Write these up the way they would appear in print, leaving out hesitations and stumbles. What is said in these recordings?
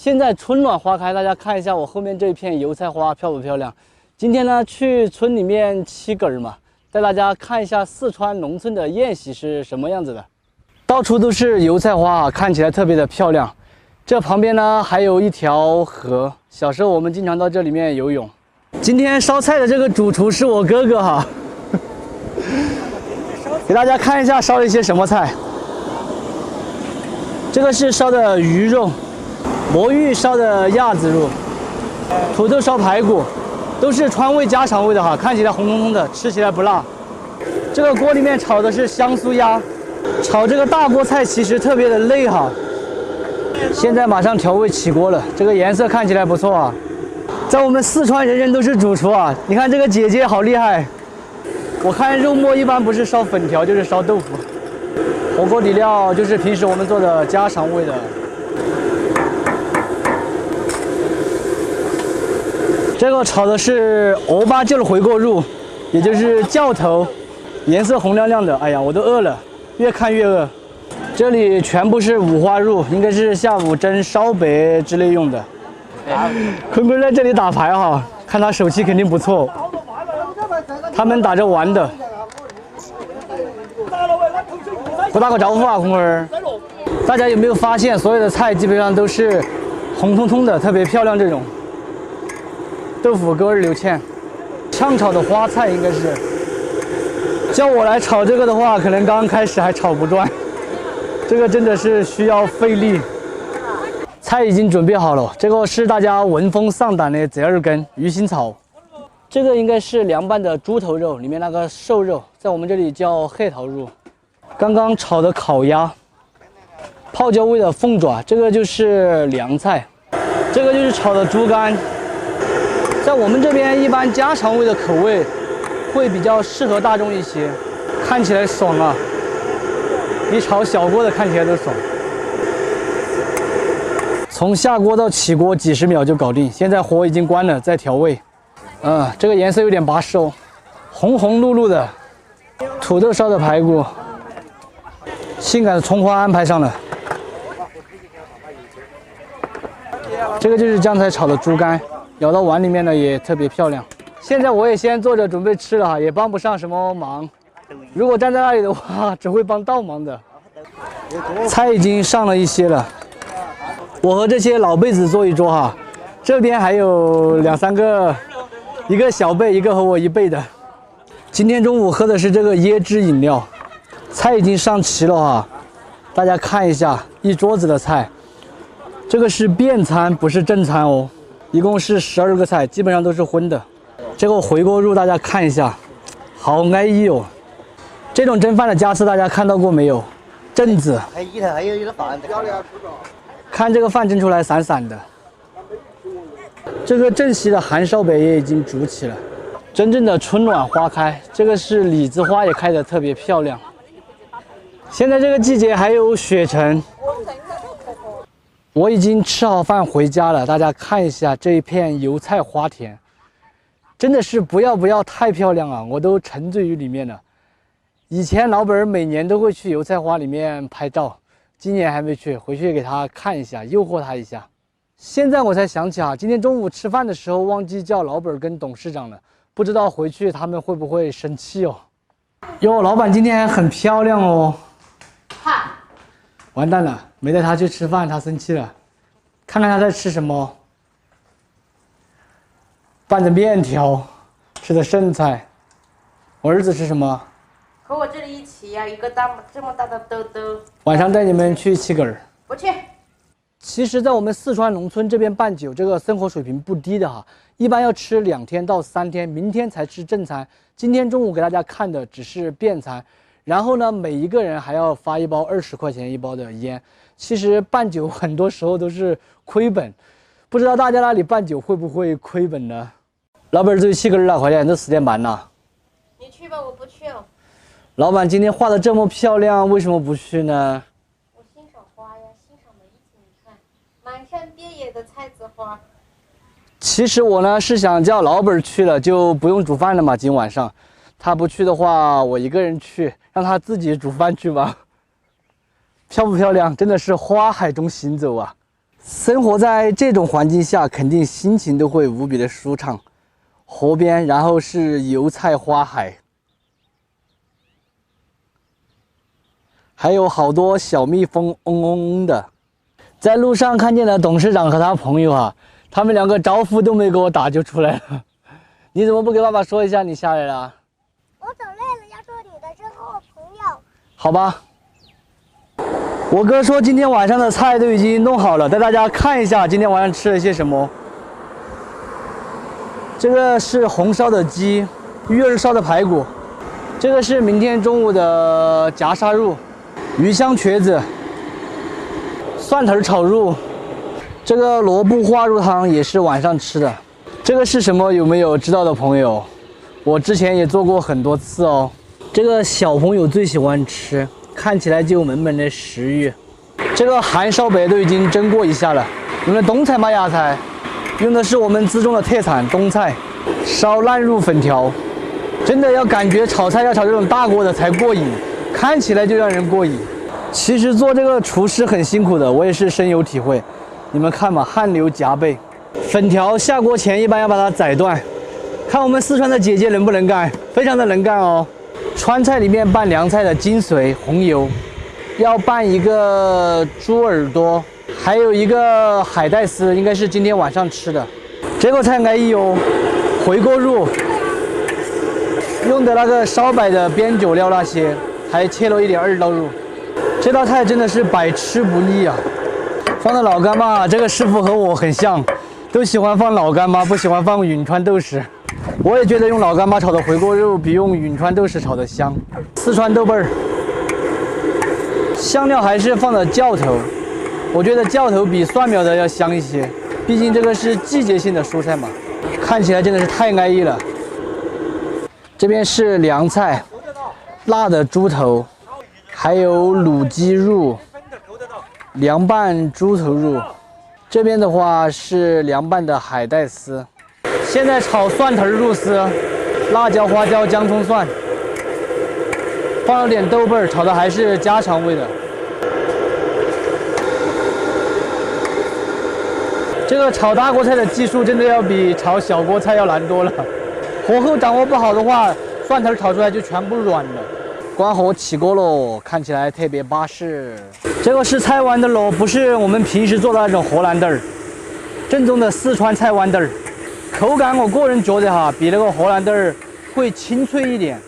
现在春暖花开，大家看一下我后面这一片油菜花漂不漂亮？今天呢，去村里面沏根儿嘛，带大家看一下四川农村的宴席是什么样子的。到处都是油菜花啊，看起来特别的漂亮。这旁边呢还有一条河，小时候我们经常到这里面游泳。今天烧菜的这个主厨是我哥哥哈，给大家看一下烧了一些什么菜。这个是烧的鱼肉。 魔芋烧的鸭子肉，土豆烧排骨，都是川味家常味的哈，看起来红彤彤的，吃起来不辣。这个锅里面炒的是香酥鸭，炒这个大锅菜其实特别的累哈。现在马上调味起锅了，这个颜色看起来不错啊。在我们四川，人人都是主厨啊。你看这个姐姐好厉害，我看肉末一般不是烧粉条就是烧豆腐。火锅底料就是平时我们做的家常味的。 这个炒的是欧巴劲儿回锅肉，也就是教头，颜色红亮亮的。哎呀，我都饿了，越看越饿。这里全部是五花肉，应该是下午蒸烧白之类用的。坤坤在这里打牌哈，看他手气肯定不错。他们打着玩的。不打个招呼啊，坤坤。大家有没有发现，所有的菜基本上都是红彤彤的，特别漂亮这种。 豆腐根儿流芡，炝炒的花菜应该是。叫我来炒这个的话，可能刚开始还炒不转，这个真的是需要费力。菜已经准备好了，这个是大家闻风丧胆的折耳根鱼腥草，这个应该是凉拌的猪头肉，里面那个瘦肉，在我们这里叫黑桃肉。刚刚炒的烤鸭，泡椒味的凤爪，这个就是凉菜，这个就是炒的猪肝。 在我们这边，一般家常味的口味会比较适合大众一些，看起来爽啊，比炒小锅的看起来都爽。从下锅到起锅几十秒就搞定，现在火已经关了，在调味。这个颜色有点拔湿哦，红红噜噜的。土豆烧的排骨，性感的葱花安排上了。这个就是酱菜炒的猪肝。 舀到碗里面呢也特别漂亮。现在我也先做着准备吃了哈，也帮不上什么忙。如果站在那里的话，只会帮倒忙的。菜已经上了一些了，我和这些老辈子坐一桌哈。这边还有2、3个，一个小辈，一个和我一辈的。今天中午喝的是这个椰汁饮料。菜已经上齐了哈，大家看一下，一桌子的菜。这个是便餐，不是正餐哦。 一共是12个菜，基本上都是荤的。这个回锅肉大家看一下，好安逸哦。这种蒸饭的家私大家看到过没有？阵子。还有一个饭。看这个饭蒸出来散散的。这个正席的韩烧白也已经煮起了。真正的春暖花开，这个是李子花也开得特别漂亮。现在这个季节还有雪橙。 我已经吃好饭回家了，大家看一下这一片油菜花田，真的是不要太漂亮啊！我都沉醉于里面了。以前老本每年都会去油菜花里面拍照，今年还没去，回去给他看一下，诱惑他一下。现在我才想起啊，今天中午吃饭的时候忘记叫老本跟董事长了，不知道回去他们会不会生气哦。哟，老板今天还很漂亮哦。哈。 完蛋了，没带他去吃饭，他生气了。看看他在吃什么，拌着面条，吃的剩菜。我儿子吃什么？和我这里一起呀、一个这么大的兜兜。晚上带你们去沏根儿。不去。其实，在我们四川农村这边办酒，这个生活水平不低的哈，一般要吃2天到3天，明天才吃正餐。今天中午给大家看的只是便餐。 然后呢，每一个人还要发一包20块钱一包的烟。其实办酒很多时候都是亏本，不知道大家那里办酒会不会亏本呢？老板最气根了，快点，都4点半了。你去吧，我不去了。老板今天画的这么漂亮，为什么不去呢？我欣赏花呀，欣赏美景，你看，满山遍野的菜籽花。其实我呢是想叫老本去了，就不用煮饭了嘛，今晚上。 他不去的话，我一个人去，让他自己煮饭去吧。漂不漂亮？真的是花海中行走啊！生活在这种环境下，肯定心情都会无比的舒畅。河边，然后是油菜花海，还有好多小蜜蜂嗡嗡嗡的。在路上看见了董事长和他朋友啊，他们两个招呼都没给我打就出来了。你怎么不给爸爸说一下你下来了？我走累了，要做你的身后朋友。好吧。我哥说今天晚上的菜都已经弄好了，带大家看一下今天晚上吃了些什么。这个是红烧的鸡，鱼儿烧的排骨，这个是明天中午的夹沙肉，鱼香瘸子，蒜头炒肉，这个萝卜花肉汤也是晚上吃的。这个是什么？有没有知道的朋友？我之前也做过很多次哦。这个小朋友最喜欢吃，看起来就满满的食欲。这个韩烧白都已经蒸过一下了，用的冬菜吗？芽菜？用的是我们自种的特产冬菜，烧烂肉粉条。真的要感觉炒菜要炒这种大锅的才过瘾，看起来就让人过瘾。其实做这个厨师很辛苦的，我也是深有体会。你们看嘛，汗流浃背。粉条下锅前一般要把它宰断，看我们四川的姐姐能不能干，非常的能干哦。川菜里面拌凉菜的精髓，红油，要拌一个猪耳朵，还有一个海带丝，应该是今天晚上吃的。这个菜安逸哦，回锅肉，用的那个烧白的边角料那些，还切了一点二刀肉。这道菜真的是百吃不腻啊！放的老干妈，这个师傅和我很像，都喜欢放老干妈，不喜欢放允川豆豉。我也觉得用老干妈炒的回锅肉比用允川豆豉炒的香。四川豆瓣儿，香料还是放的酵头，我觉得酵头比蒜苗的要香一些，毕竟这个是季节性的蔬菜嘛。看起来真的是太安逸了。这边是凉菜，辣的猪头，还有卤鸡肉，凉拌猪头肉。这边的话是凉拌的海带丝。现在炒蒜头肉丝，辣椒、花椒、姜、葱、蒜，放了点豆瓣儿，炒的还是家常味的。这个炒大锅菜的技术真的要比炒小锅菜要难多了，火候掌握不好的话，蒜头炒出来就全部软了。关火起锅喽，看起来特别巴适。这个是菜豌豆喽，不是我们平时做的那种荷兰豆儿，正宗的四川菜豌豆儿。口感我个人觉得哈，比那个荷兰豆儿会清脆一点。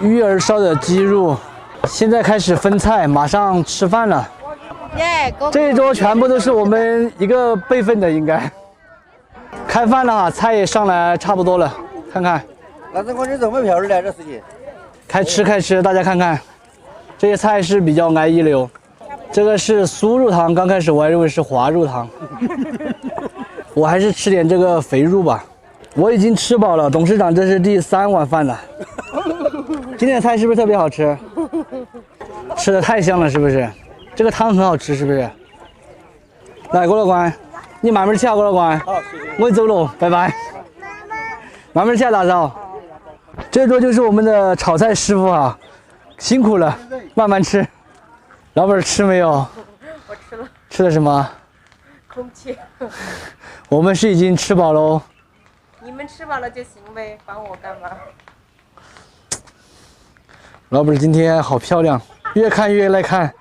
鱼儿烧的鸡肉，现在开始分菜，马上吃饭了。这一桌全部都是我们一个辈分的，应该。开饭了哈，菜也上来差不多了，看看。那这我这怎么漂亮这事情？开吃，大家看看，这些菜是比较安逸的哟。这个是酥肉汤，刚开始我还认为是滑肉汤，我还是吃点这个肥肉吧。我已经吃饱了，董事长这是第3碗饭了。今天的菜是不是特别好吃？吃的太香了，是不是？这个汤很好吃，是不是？来，郭老官，你慢慢吃啊，郭老官。好，谢谢。我走了，拜拜。慢慢吃啊，大嫂。这桌就是我们的炒菜师傅啊，辛苦了，慢慢吃。老板吃没有？我吃了。吃的什么？空气。我们是已经吃饱喽。你们吃饱了就行呗，管我干嘛？老板今天好漂亮，越看越来看。